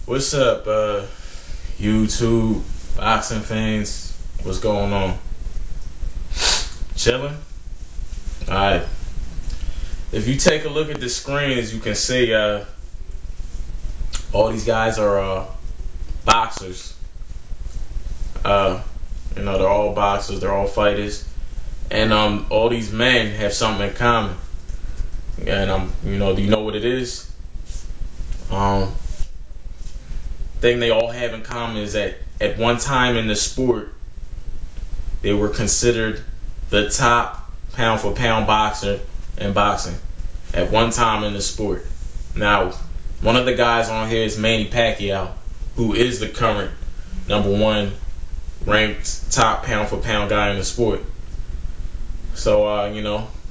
What's up, YouTube, boxing fans? What's going on? Chilling? Alright. If you take a look at the screen, as you can see, all these guys are boxers. They're all boxers, they're all fighters. And all these men have something in common. And do you know what it is? Thing they all have in common is that at one time in the sport, they were considered the top pound for pound boxer in boxing. At one time in the sport. Now, one of the guys on here is Manny Pacquiao, who is the current #1 ranked top pound for pound guy in the sport. So,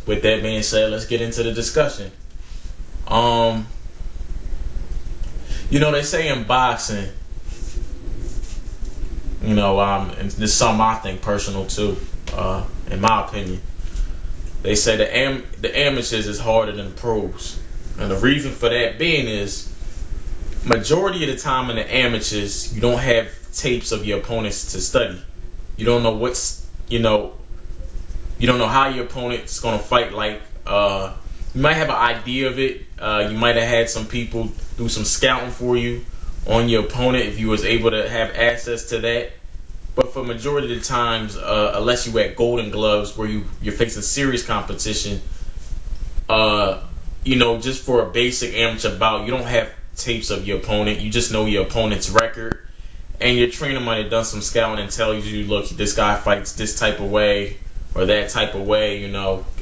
with that being said, let's get into the discussion. They say in boxing, and this is something I think personal too, in my opinion. They say the amateurs is harder than the pros. And the reason for that being is, majority of the time in the amateurs, you don't have tapes of your opponents to study. You don't know you don't know how your opponent's going to fight like. You might have an idea of it. You might have had some people do some scouting for you on your opponent if you was able to have access to that. But for majority of the times, unless you at Golden Gloves where you're facing serious competition, just for a basic amateur bout, you don't have tapes of your opponent. You just know your opponent's record. And your trainer might have done some scouting and tells you, look, this guy fights this type of way or that type of way.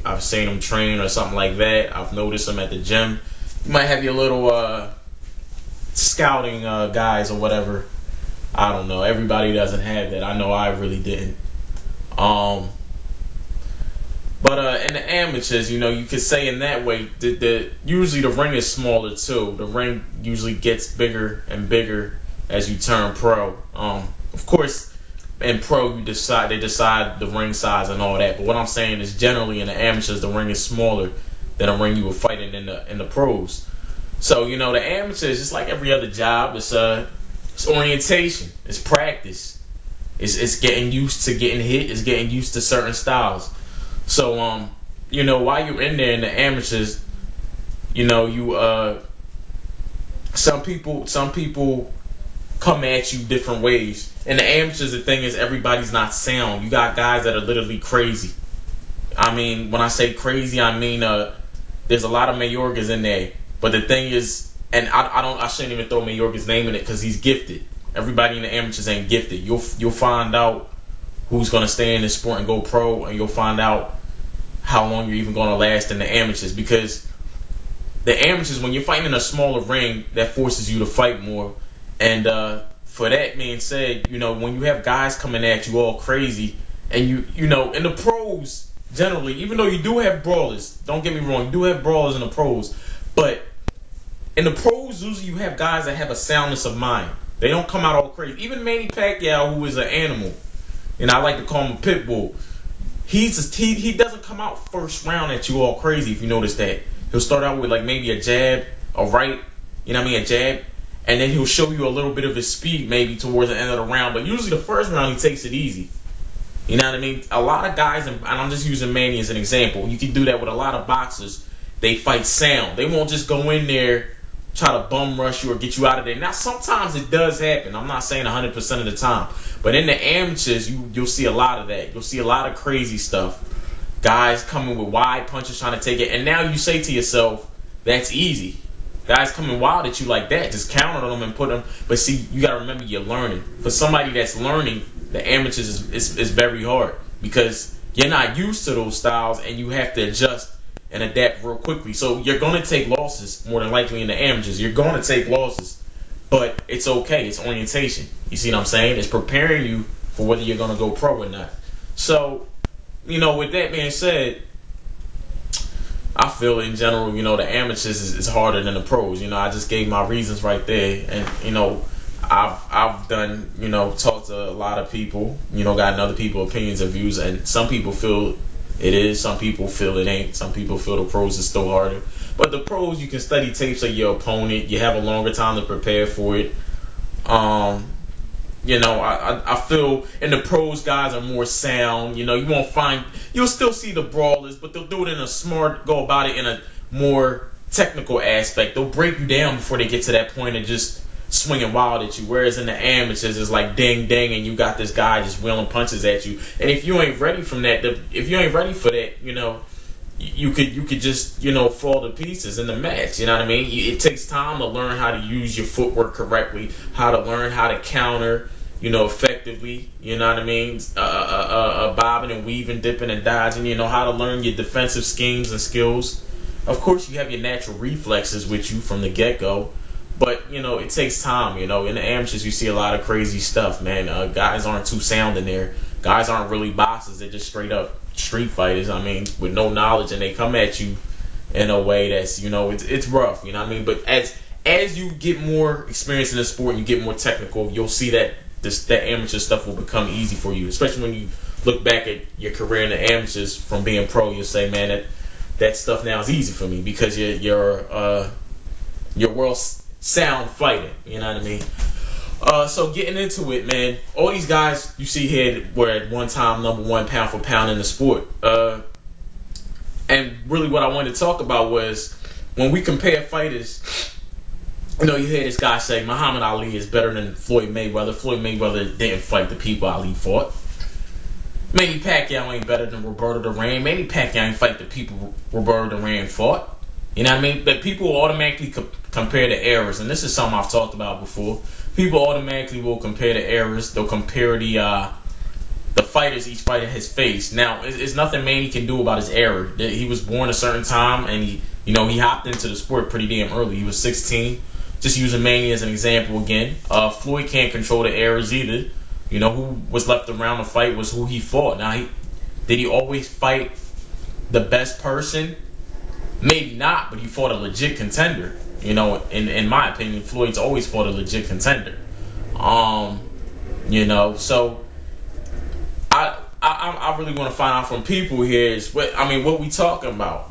I've seen him train or something like that. I've noticed him at the gym. You might have your little scouting guys or whatever. I don't know. Everybody doesn't have that. I know I really didn't. But in the amateurs, you could say in that way, usually the ring is smaller too. The ring usually gets bigger and bigger as you turn pro. Of course, in pro they decide the ring size and all that. But what I'm saying is, generally in the amateurs, the ring is smaller than a ring you were fighting in the pros. So the amateurs, just like every other job, it's orientation, it's practice, it's getting used to getting hit, it's getting used to certain styles. So while you're in there in the amateurs, some people come at you different ways. In the amateurs, the thing is, everybody's not sound. You got guys that are literally crazy. I mean, when I say crazy, I mean there's a lot of Mayorgas in there. But the thing is, and I shouldn't even throw Mayorga's name in it because he's gifted. Everybody in the amateurs ain't gifted. You'll find out who's gonna stay in this sport and go pro, and you'll find out how long you're even gonna last in the amateurs. Because the amateurs, when you're fighting in a smaller ring, that forces you to fight more. And for that being said, when you have guys coming at you all crazy, and in the pros, generally, even though you do have brawlers, don't get me wrong, you do have brawlers in the pros, but in the pros, usually you have guys that have a soundness of mind. They don't come out all crazy. Even Manny Pacquiao, who is an animal, and I like to call him a pit bull, he doesn't come out first round at you all crazy, if you notice that. He'll start out with like maybe a jab, a right, a jab, and then he'll show you a little bit of his speed maybe towards the end of the round. But usually the first round, he takes it easy. You know what I mean? A lot of guys, and I'm just using Manny as an example. You can do that with a lot of boxers. They fight sound. They won't just go in there, try to bum rush you or get you out of there. Now, sometimes it does happen. I'm not saying 100% of the time. But in the amateurs, you'll see a lot of that. You'll see a lot of crazy stuff. Guys coming with wide punches trying to take it. And now you say to yourself, that's easy. Guys coming wild at you like that, just counter them and put them. But see, you got to remember, you're learning. For somebody that's learning, the amateurs is very hard because you're not used to those styles and you have to adjust and adapt real quickly. So you're going to take losses more than likely in the amateurs. You're going to take losses, but it's okay. It's orientation. You see what I'm saying? It's preparing you for whether you're going to go pro or not. So, with that being said, I feel in general, the amateurs is harder than the pros. I just gave my reasons right there. And, I've done, talked to a lot of people, gotten other people's opinions and views. And some people feel it is. Some people feel it ain't. Some people feel the pros is still harder. But the pros, you can study tapes of your opponent. You have a longer time to prepare for it. You know, I feel in the pros, guys are more sound. You know, you'll still see the brawlers, but they'll do it in a smart, go about it in a more technical aspect. They'll break you down before they get to that point of just swinging wild at you. Whereas in the amateurs, it's like ding, ding, and you got this guy just wheeling punches at you. And if you ain't ready for that, you know, you could just, you know, fall to pieces in the match. You know what I mean? It takes time to learn how to use your footwork correctly, how to learn how to counter, you know, effectively. You know what I mean? Bobbing and weaving, dipping and dodging. You know how to learn your defensive schemes and skills. Of course, you have your natural reflexes with you from the get-go. But, you know, it takes time. You know, in the amateurs, you see a lot of crazy stuff, man. Guys aren't too sound in there. Guys aren't really boxers. They're just straight up street fighters. I mean, with no knowledge, and they come at you in a way that's, you know, it's rough. You know what I mean? But as you get more experience in the sport and you get more technical, you'll see that that amateur stuff will become easy for you. Especially when you look back at your career in the amateurs from being pro, you'll say, man, that stuff now is easy for me because you're world sound fighter. You know what I mean? So getting into it, man, all these guys you see here were at one time #1 pound for pound in the sport. And really what I wanted to talk about was when we compare fighters, you know, you hear this guy say Muhammad Ali is better than Floyd Mayweather. Floyd Mayweather didn't fight the people Ali fought. Manny Pacquiao ain't better than Roberto Duran. Manny Pacquiao ain't fight the people Roberto Duran fought. You know what I mean? But people automatically compare the errors, and this is something I've talked about before. People automatically will compare the errors. They'll compare the fighters each fighter has faced. Now, it's nothing Manny can do about his error. He was born a certain time, and he hopped into the sport pretty damn early. He was 16. Just using Manny as an example again. Floyd can't control the errors either. You know, who was left around the fight was who he fought. Now, did he always fight the best person? Maybe not, but he fought a legit contender. You know, in my opinion, Floyd's always fought a legit contender. You know, so I really want to find out from people here is what we talking about?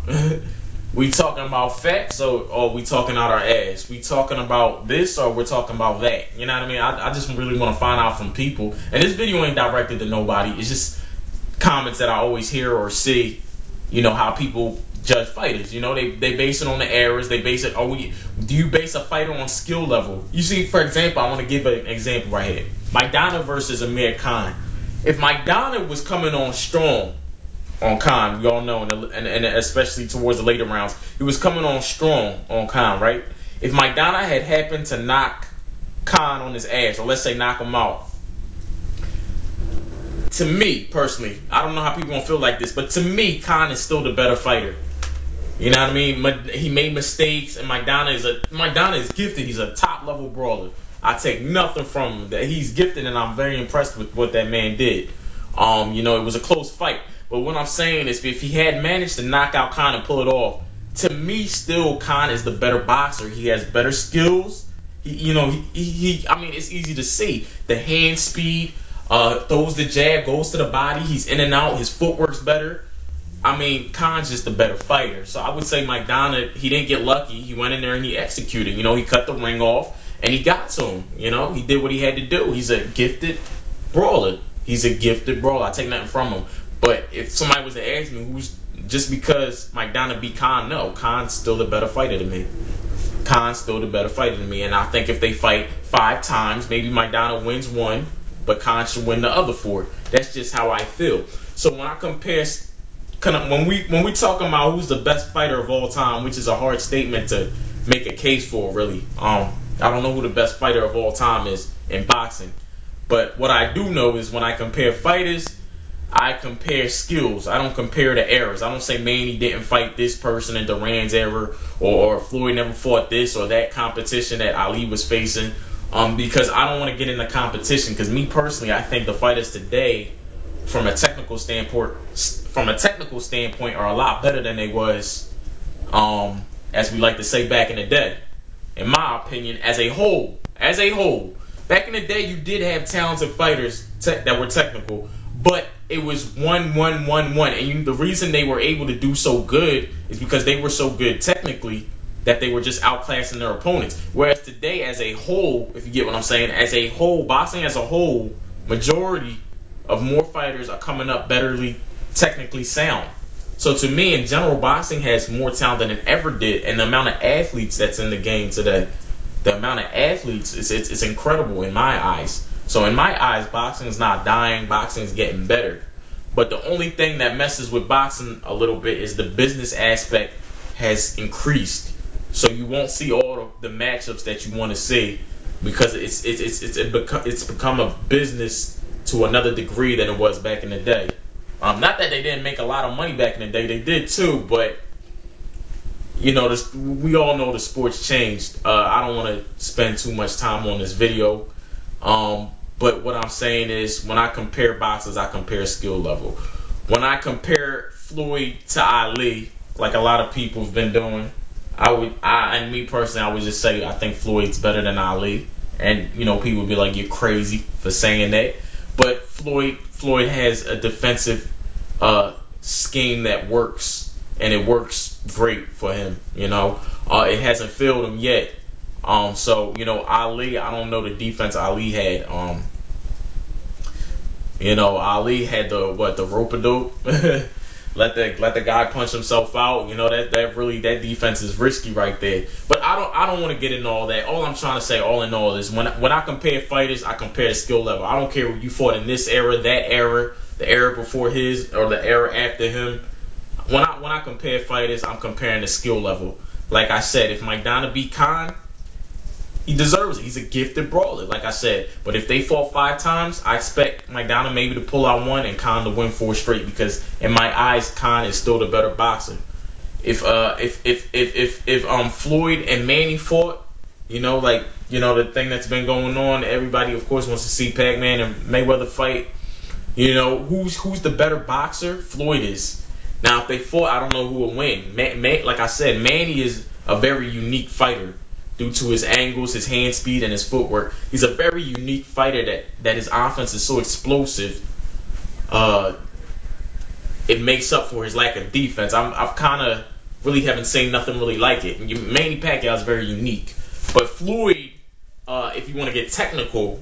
We talking about facts or we talking out our ass? We talking about this or we're talking about that? You know what I mean? I just really want to find out from people. And this video ain't directed to nobody. It's just comments that I always hear or see. You know, how people judge fighters. You know, they base it on the errors. They base it. Do you base a fighter on skill level? You see, for example, I want to give an example right here. Maidana versus Amir Khan. If Maidana was coming on strong on Khan, we all know, and especially towards the later rounds, he was coming on strong on Khan, right? If Maidana had happened to knock Khan on his ass, or let's say knock him out, to me personally, I don't know how people gonna feel like this, but to me, Khan is still the better fighter. You know what I mean? He made mistakes, and Maidana is gifted. He's a top level brawler. I take nothing from him. That he's gifted, and I'm very impressed with what that man did. You know, it was a close fight. But what I'm saying is, if he had managed to knock out Khan and pull it off, to me, still Khan is the better boxer. He has better skills. I mean, it's easy to see the hand speed. Throws the jab, goes to the body. He's in and out. His footwork's better. I mean, Khan's just a better fighter. So I would say Maidana, he didn't get lucky. He went in there and he executed. You know, he cut the ring off and he got to him. You know, he did what he had to do. He's a gifted brawler. I take nothing from him. But if somebody was to ask me who's just because Maidana beat Khan, no, Khan's still the better fighter to me. And I think if they fight 5 times, maybe Maidana wins 1, but Khan should win the other 4. That's just how I feel. So when I compare, when we talking about who's the best fighter of all time, which is a hard statement to make a case for, really. I don't know who the best fighter of all time is in boxing. But what I do know is when I compare fighters, I compare skills. I don't compare the errors. I don't say Manny didn't fight this person in Duran's error, or Floyd never fought this or that competition that Ali was facing. Because I don't want to get into competition. Because me personally, I think the fighters today, from a technical standpoint, are a lot better than they was, as we like to say, back in the day. In my opinion, as a whole, back in the day, you did have talented fighters that were technical, but it was 1-1-1-1, and the reason they were able to do so good is because they were so good technically that they were just outclassing their opponents. Whereas today, as a whole, if you get what I'm saying, as a whole, boxing as a whole, majority of more fighters are coming up betterly technically sound. So to me, in general, boxing has more talent than it ever did, and the amount of athletes that's in the game today, the amount of athletes, it's incredible in my eyes. So in my eyes, boxing is not dying, boxing is getting better. But the only thing that messes with boxing a little bit is the business aspect has increased. So you won't see all the matchups that you want to see because it's become a business to another degree than it was back in the day. Not that they didn't make a lot of money back in the day, they did too. But you know, we all know the sport's changed. I don't want to spend too much time on this video. But what I'm saying is, when I compare boxers, I compare skill level. When I compare Floyd to Ali, like a lot of people have been doing, and me personally, I would just say I think Floyd's better than Ali. And you know, people would be like, "You're crazy for saying that." But Floyd has a defensive scheme that works, and it works great for him. You know, it hasn't failed him yet. So you know, Ali, I don't know the defense Ali had. You know, Ali had the rope-a-dope. let the guy punch himself out. You know, that defense is risky right there. But I don't want to get into all that. All I'm trying to say, all in all, is when I compare fighters, I compare the skill level. I don't care who you fought in this era, that era, the era before his, or the era after him. When I compare fighters, I'm comparing the skill level. Like I said, if Maidana beat Khan, he deserves it. He's a gifted brawler, like I said. But if they fought 5 times, I expect Maidana maybe to pull out 1 and Khan to win 4 straight, because in my eyes, Khan is still the better boxer. If Floyd and Manny fought, you know, like, you know, the thing that's been going on, everybody of course wants to see Pac-Man and Mayweather fight. You know, who's the better boxer? Floyd is. Now if they fought, I don't know who will win. Like I said, Manny is a very unique fighter. Due to his angles, his hand speed, and his footwork, he's a very unique fighter. That his offense is so explosive. It makes up for his lack of defense. I've kind of really haven't seen nothing really like it. Manny Pacquiao is very unique, but Floyd, if you want to get technical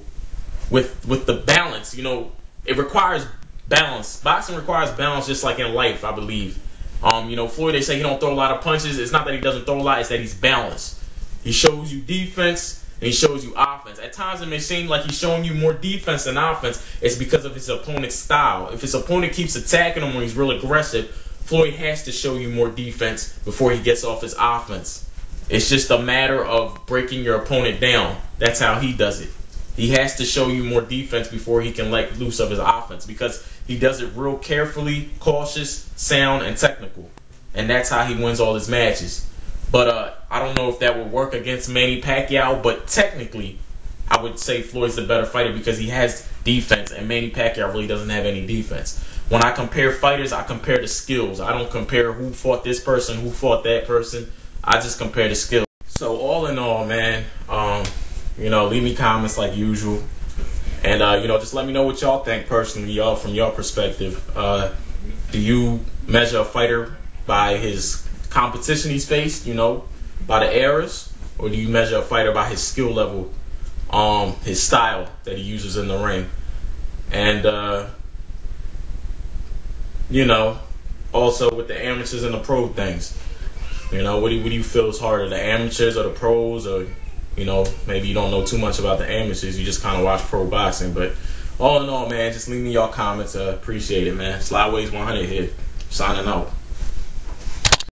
with the balance, you know, it requires balance. Boxing requires balance, just like in life, I believe. You know, Floyd, they say he don't throw a lot of punches. It's not that he doesn't throw a lot; it's that he's balanced. He shows you defense and he shows you offense. At times it may seem like he's showing you more defense than offense. It's because of his opponent's style. If his opponent keeps attacking him when he's real aggressive, Floyd has to show you more defense before he gets off his offense. It's just a matter of breaking your opponent down. That's how he does it. He has to show you more defense before he can let loose of his offense, because he does it real carefully, cautious, sound, and technical. And that's how he wins all his matches. But I don't know if that would work against Manny Pacquiao, but technically, I would say Floyd's the better fighter because he has defense, and Manny Pacquiao really doesn't have any defense. When I compare fighters, I compare the skills. I don't compare who fought this person, who fought that person. I just compare the skills. So all in all, man, you know, leave me comments like usual. And, you know, just let me know what y'all think personally, y'all, from your perspective. Do you measure a fighter by his competition he's faced, you know, by the eras, or do you measure a fighter by his skill level, his style that he uses in the ring? And you know, also with the amateurs and the pro things, you know, what do you feel is harder, the amateurs or the pros? Or, you know, maybe you don't know too much about the amateurs, you just kind of watch pro boxing. But all in all, man, just leave me your comments. Appreciate it, man. Slyways 100 here, signing out.